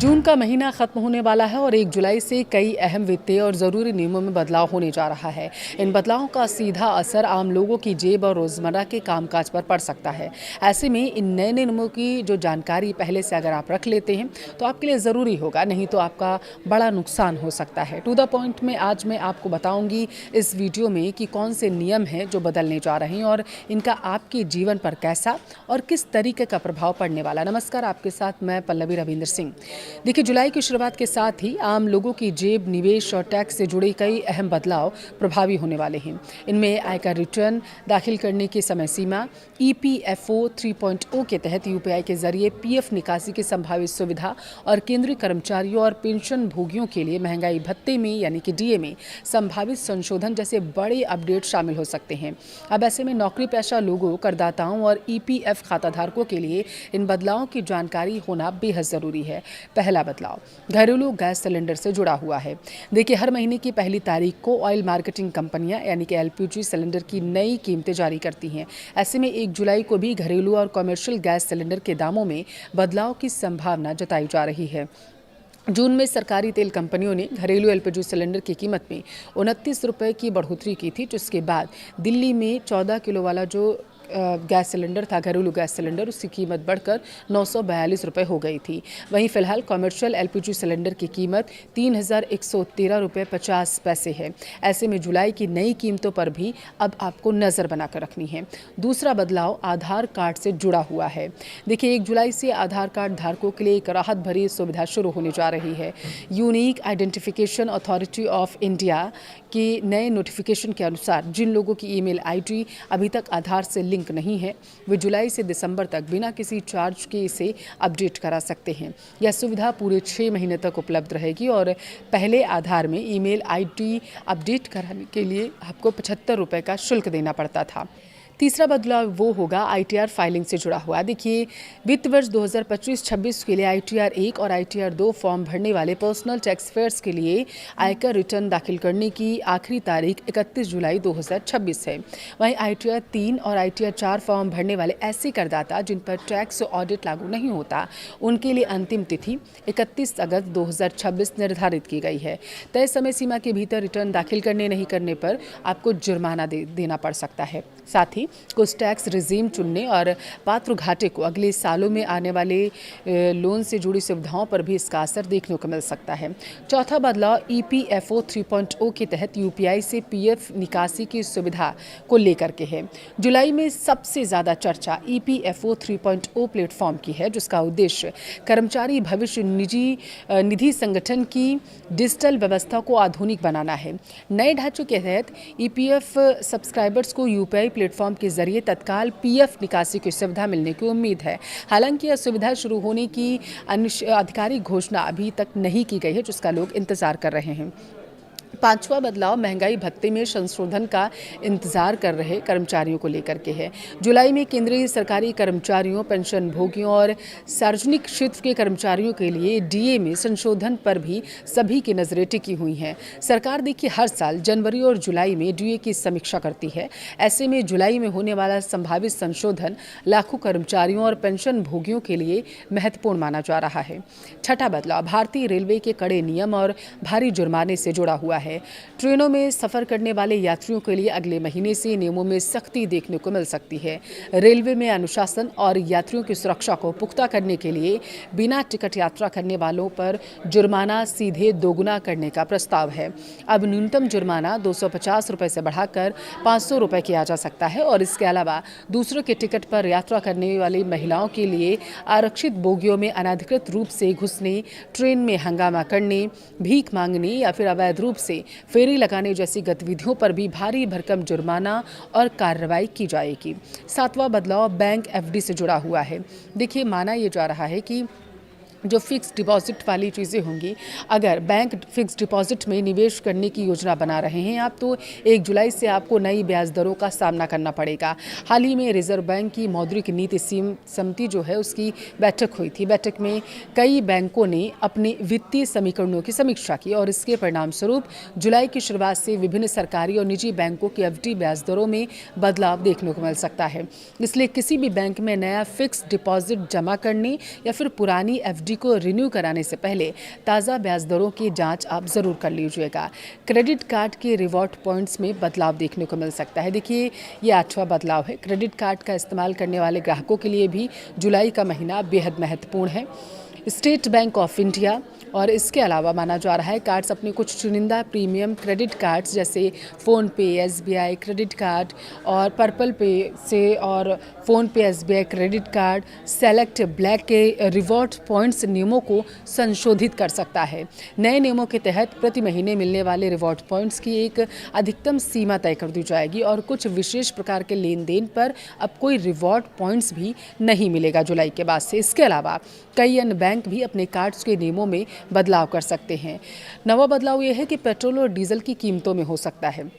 जून का महीना खत्म होने वाला है और 1 जुलाई से कई अहम वित्तीय और ज़रूरी नियमों में बदलाव होने जा रहा है। इन बदलावों का सीधा असर आम लोगों की जेब और रोज़मर्रा के कामकाज पर पड़ सकता है। ऐसे में इन नए नियमों की जो जानकारी पहले से अगर आप रख लेते हैं तो आपके लिए ज़रूरी होगा, नहीं तो आपका बड़ा नुकसान हो सकता है। टू द पॉइंट में आज मैं आपको बताऊंगी इस वीडियो में कि कौन से नियम हैं जो बदलने जा रहे हैं और इनका आपके जीवन पर कैसा और किस तरीके का प्रभाव पड़ने वाला। नमस्कार, आपके साथ मैं पल्लवी रविंद्र सिंह। देखिए, जुलाई की शुरुआत के साथ ही आम लोगों की जेब, निवेश और टैक्स से जुड़े कई अहम बदलाव प्रभावी होने वाले हैं। इनमें आयकर रिटर्न दाखिल करने की समय सीमा, EPFO 3.0 के तहत UPI के जरिए PF निकासी की संभावित सुविधा और केंद्रीय कर्मचारियों और पेंशन भोगियों के लिए महंगाई भत्ते में यानी कि DA में संभावित संशोधन जैसे बड़े अपडेट शामिल हो सकते हैं। अब ऐसे में नौकरी पेशा लोगों, करदाताओं और EPF खाताधारकों के लिए इन बदलावों की जानकारी होना बेहद ज़रूरी है। पहला बदलाव घरेलू गैस सिलेंडर से जुड़ा हुआ है। देखिए, हर महीने की पहली तारीख को ऑयल मार्केटिंग कंपनियां यानी कि LPG सिलेंडर की नई कीमतें जारी करती हैं। ऐसे में 1 जुलाई को भी घरेलू और कमर्शियल गैस सिलेंडर के दामों में बदलाव की संभावना जताई जा रही है। जून में सरकारी तेल कंपनियों ने घरेलू LPG सिलेंडर की कीमत में 29 रुपये की बढ़ोतरी की थी, जिसके बाद दिल्ली में 14 किलो वाला जो गैस सिलेंडर था, घरेलू गैस सिलेंडर, उसकी कीमत बढ़कर 942 रुपये हो गई थी। वहीं फिलहाल कमर्शियल LPG सिलेंडर की कीमत 3113 रुपये 50 पैसे है। ऐसे में जुलाई की नई कीमतों पर भी अब आपको नज़र बनाकर रखनी है। दूसरा बदलाव आधार कार्ड से जुड़ा हुआ है। देखिए, 1 जुलाई से आधार कार्ड धारकों के लिए एक राहत भरी सुविधा शुरू होने जा रही है। Unique identification authority of India के नए नोटिफिकेशन के अनुसार जिन लोगों की ईमेल ID अभी तक आधार से लिंक नहीं है, वे जुलाई से दिसंबर तक बिना किसी चार्ज के इसे अपडेट करा सकते हैं। यह सुविधा पूरे 6 महीने तक उपलब्ध रहेगी और पहले आधार में ईमेल ID अपडेट कराने के लिए आपको 75 रुपये का शुल्क देना पड़ता था। तीसरा बदलाव वो होगा ITR फाइलिंग से जुड़ा हुआ। देखिए, वित्त वर्ष 2025-26 के लिए ITR 1 और ITR 2 फॉर्म भरने वाले पर्सनल टैक्स पेयर्स के लिए आयकर रिटर्न दाखिल करने की आखिरी तारीख 31 जुलाई 2026 है। वहीं ITR 3 और ITR 4 फॉर्म भरने वाले ऐसे करदाता जिन पर टैक्स ऑडिट लागू नहीं होता, उनके लिए अंतिम तिथि 31 अगस्त 2026 निर्धारित की गई है। तय समय सीमा के भीतर रिटर्न दाखिल करने नहीं करने पर आपको जुर्माना देना पड़ सकता है। साथ ही कुछ टैक्स रिजीम चुनने और पात्र घाटे को अगले सालों में आने वाले लोन से जुड़ी सुविधाओं पर भी इसका असर देखने को मिल सकता है। चौथा बदलाव EPFO 3.0 के तहत UPI से PF निकासी की सुविधा को लेकर के है। जुलाई में सबसे ज़्यादा चर्चा EPFO 3.0 प्लेटफॉर्म की है, जिसका उद्देश्य कर्मचारी भविष्य निधि संगठन की डिजिटल व्यवस्था को आधुनिक बनाना है। नए ढांचे के तहत EPF सब्सक्राइबर्स को UPI प्लेटफॉर्म के जरिए तत्काल PF निकासी की सुविधा मिलने की उम्मीद है। हालांकि यह सुविधा शुरू होने की आधिकारिक घोषणा अभी तक नहीं की गई है, जिसका लोग इंतजार कर रहे हैं। पांचवा बदलाव महंगाई भत्ते में संशोधन का इंतजार कर रहे कर्मचारियों को लेकर के है। जुलाई में केंद्रीय सरकारी कर्मचारियों, पेंशन भोगियों और सार्वजनिक क्षेत्र के कर्मचारियों के लिए DA में संशोधन पर भी सभी की नजरें टिकी हुई हैं। सरकार देखिए हर साल जनवरी और जुलाई में DA की समीक्षा करती है। ऐसे में जुलाई में होने वाला संभावित संशोधन लाखों कर्मचारियों और पेंशन भोगियों के लिए महत्वपूर्ण माना जा रहा है। छठा बदलाव भारतीय रेलवे के कड़े नियम और भारी जुर्माने से जुड़ा हुआ है। ट्रेनों में सफर करने वाले यात्रियों के लिए अगले महीने से नियमों में सख्ती देखने को मिल सकती है। रेलवे में अनुशासन और यात्रियों की सुरक्षा को पुख्ता करने के लिए बिना टिकट यात्रा करने वालों पर जुर्माना सीधे दोगुना करने का प्रस्ताव है। अब न्यूनतम जुर्माना 250 रुपये से बढ़ाकर 500 रुपये किया जा सकता है और इसके अलावा दूसरों के टिकट पर यात्रा करने वाली महिलाओं के लिए आरक्षित बोगियों में अनाधिकृत रूप से घुसने, ट्रेन में हंगामा करने, भीख मांगने या फिर अवैध रूप से फेरी लगाने जैसी गतिविधियों पर भी भारी भरकम जुर्माना और कार्रवाई की जाएगी। सातवां बदलाव बैंक FD से जुड़ा हुआ है। देखिए, माना यह जा रहा है कि जो फिक्स डिपॉजिट वाली चीज़ें होंगी, अगर बैंक फिक्स डिपॉजिट में निवेश करने की योजना बना रहे हैं आप, तो 1 जुलाई से आपको नई ब्याज दरों का सामना करना पड़ेगा। हाल ही में रिजर्व बैंक की मौद्रिक नीति समिति जो है उसकी बैठक हुई थी। बैठक में कई बैंकों ने अपने वित्तीय समीकरणों की समीक्षा की और इसके परिणाम स्वरूप जुलाई की शुरुआत से विभिन्न सरकारी और निजी बैंकों की FD ब्याज दरों में बदलाव देखने को मिल सकता है। इसलिए किसी भी बैंक में नया फिक्स डिपॉजिट जमा करने या फिर पुरानी FD एफडी को रिन्यू कराने से पहले ताज़ा ब्याज दरों की जांच आप ज़रूर कर लीजिएगा। क्रेडिट कार्ड के रिवॉर्ड पॉइंट्स में बदलाव देखने को मिल सकता है। देखिए, ये 8वां बदलाव है। क्रेडिट कार्ड का इस्तेमाल करने वाले ग्राहकों के लिए भी जुलाई का महीना बेहद महत्वपूर्ण है। स्टेट बैंक ऑफ इंडिया और इसके अलावा माना जा रहा है कार्ड्स अपने कुछ चुनिंदा प्रीमियम क्रेडिट कार्ड्स जैसे फ़ोनपे, एसबीआई क्रेडिट कार्ड और पर्पल पे से और PhonePe, SBI credit card select black के रिवॉर्ड पॉइंट्स नियमों को संशोधित कर सकता है। नए नियमों के तहत प्रति महीने मिलने वाले रिवॉर्ड पॉइंट्स की एक अधिकतम सीमा तय कर दी जाएगी और कुछ विशेष प्रकार के लेन देन पर अब कोई रिवॉर्ड पॉइंट्स भी नहीं मिलेगा जुलाई के बाद से। इसके अलावा कई अन्य बैंक भी अपने कार्ड्स के नियमों में बदलाव कर सकते हैं। नवा बदलाव यह है कि पेट्रोल और डीजल की कीमतों में हो सकता है।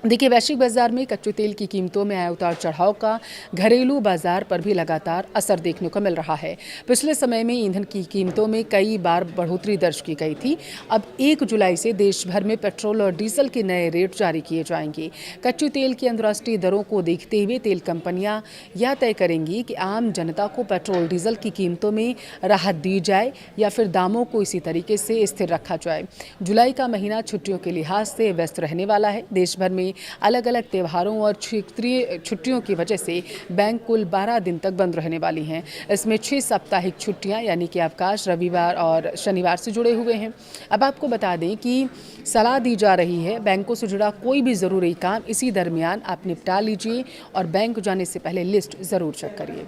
देखिए, वैश्विक बाजार में कच्चे तेल की कीमतों में आए उतार चढ़ाव का घरेलू बाजार पर भी लगातार असर देखने को मिल रहा है। पिछले समय में ईंधन की कीमतों में कई बार बढ़ोतरी दर्ज की गई थी। अब 1 जुलाई से देश भर में पेट्रोल और डीजल के नए रेट जारी किए जाएंगे। कच्चे तेल की अंतर्राष्ट्रीय दरों को देखते हुए तेल कंपनियां यह तय करेंगी कि आम जनता को पेट्रोल डीजल की कीमतों में राहत दी जाए या फिर दामों को इसी तरीके से स्थिर रखा जाए। जुलाई का महीना छुट्टियों के लिहाज से व्यस्त रहने वाला है। देश भर में अलग अलग त्योहारों और क्षेत्रीय छुट्टियों की वजह से बैंक कुल 12 दिन तक बंद रहने वाली हैं। इसमें 6 साप्ताहिक छुट्टियां यानी कि अवकाश रविवार और शनिवार से जुड़े हुए हैं। अब आपको बता दें कि सलाह दी जा रही है बैंकों से जुड़ा कोई भी ज़रूरी काम इसी दरमियान आप निपटा लीजिए और बैंक जाने से पहले लिस्ट ज़रूर चेक करिए।